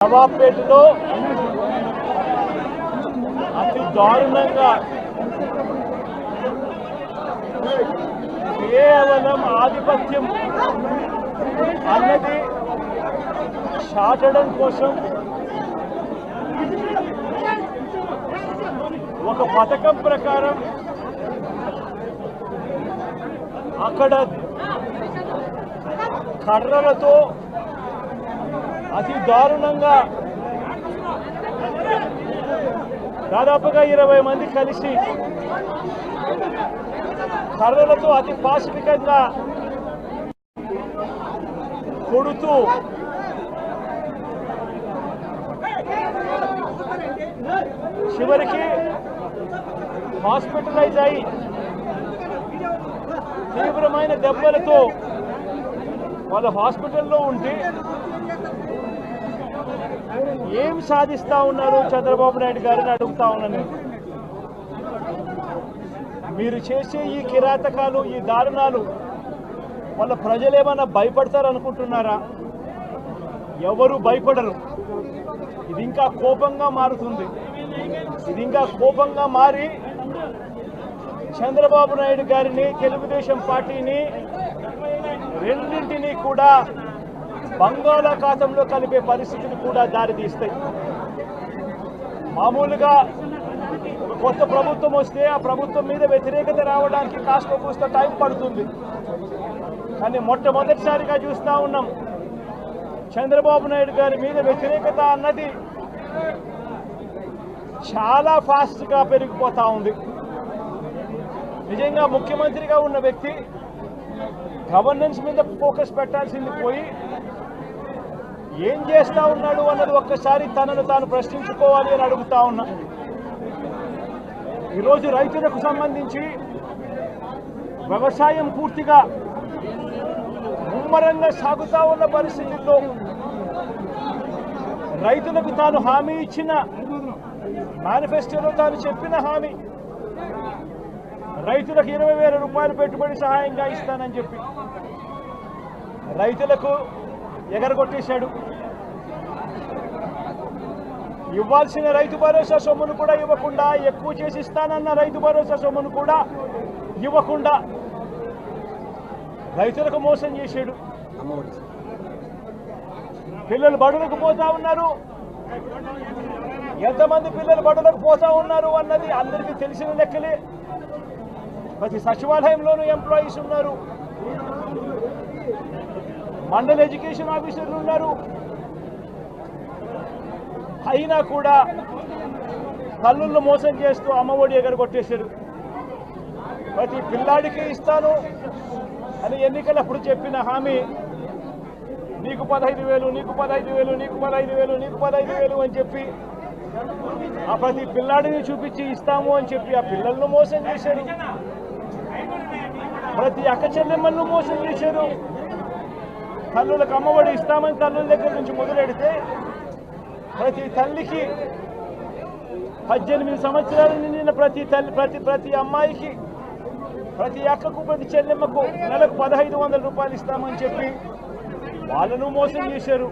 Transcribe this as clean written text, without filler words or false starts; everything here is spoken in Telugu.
నవాబ్పేటలో అతి దారుణంగా కేవలం ఆధిపత్యం అన్నది చాటడం కోసం ఒక పథకం ప్రకారం అక్కడ కర్రలతో అతి దారుణంగా దాదాపుగా 20 మంది కలిసి కర్రలతో అతి పాశవికంగా కొడుతూ చివరికి హాస్పిటలైజ్ అయి తీవ్రమైన దెబ్బలతో వాళ్ళు హాస్పిటల్లో ఉంటే ఏం సాధిస్తా ఉన్నారు చంద్రబాబు నాయుడు గారిని అడుగుతా ఉన్నాను. మీరు చేసే ఈ కిరాతకాలు, ఈ దారుణాలు వాళ్ళ ప్రజలు ఏమన్నా భయపడతారు అనుకుంటున్నారా? ఎవరు భయపడరు. ఇది ఇంకా కోపంగా మారుతుంది. ఇది ఇంకా కోపంగా మారి చంద్రబాబు నాయుడు గారిని, తెలుగుదేశం పార్టీని రెండింటినీ కూడా బంగాళాఖాతంలో కలిపే పరిస్థితులు కూడా దారితీస్తాయి. మామూలుగా ఒక కొత్త ప్రభుత్వం వస్తే ఆ ప్రభుత్వం మీద వ్యతిరేకత రావడానికి కాస్త కూస్త టైం పడుతుంది. కానీ మొట్టమొదటిసారిగా చూస్తూ ఉన్నాం చంద్రబాబు నాయుడు గారి మీద వ్యతిరేకత అన్నది చాలా ఫాస్ట్గా పెరిగిపోతూ ఉంది. నిజంగా ముఖ్యమంత్రిగా ఉన్న వ్యక్తి గవర్నెన్స్ మీద ఫోకస్ పెట్టాల్సింది పోయి ఏం చేస్తా ఉన్నాడు అన్నది ఒక్కసారి తనను తాను ప్రశ్నించుకోవాలి అని అడుగుతా ఉన్నా. ఈరోజు రైతులకు సంబంధించి వ్యవసాయం పూర్తిగా ముమ్మరంగా సాగుతా ఉన్న పరిస్థితుల్లో రైతులకు తాను హామీ ఇచ్చిన మేనిఫెస్టోలో తాను చెప్పిన హామీ రైతులకు 20,000 రూపాయలు పెట్టుబడి సహాయంగా ఇస్తానని చెప్పి రైతులకు ఎగరగొట్టేశాడు. ఇవ్వాల్సిన రైతు భరోసా సొమ్మును కూడా ఇవ్వకుండా, ఎక్కువ చేసి ఇస్తానన్న రైతు భరోసా సొమ్మును కూడా ఇవ్వకుండా రైతులకు మోసం చేశాడు. పిల్లలు బడులకు పోతా ఉన్నారు. ఎంతమంది పిల్లలు బడులకు పోతా ఉన్నారు అన్నది అందరికీ తెలిసిన లెక్కలే. ప్రతి సచివాలయంలోనూ ఎంప్లాయీస్ ఉన్నారు, మండల ఎడ్యుకేషన్ ఆఫీసర్లు ఉన్నారు. అయినా కూడా తల్లులను మోసం చేస్తూ అమ్మఒడి ఎగరగొట్టేశారు. ప్రతి పిల్లాడికి ఇస్తాను అని ఎన్నికలప్పుడు చెప్పిన హామీ నీకు 15,000, నీకు 15,000, నీకు 15,000, నీకు 15,000 అని చెప్పి ఆ ప్రతి పిల్లాడిని చూపించి ఇస్తాము అని చెప్పి ఆ పిల్లలను మోసం చేశారు. ప్రతి అక్క చెల్లెమ్మలను మోసం చేశారు. తల్లులకు అమ్మఒడి ఇస్తామని తల్లుల దగ్గర నుంచి మొదలెడితే ప్రతి తల్లికి 18 సంవత్సరాలు నిండిన ప్రతి అమ్మాయికి, ప్రతి అక్కకు, ప్రతి చెల్లెమ్మకు నెలకు 1,500 రూపాయలు ఇస్తామని చెప్పి వాళ్ళను మోసం చేశారు.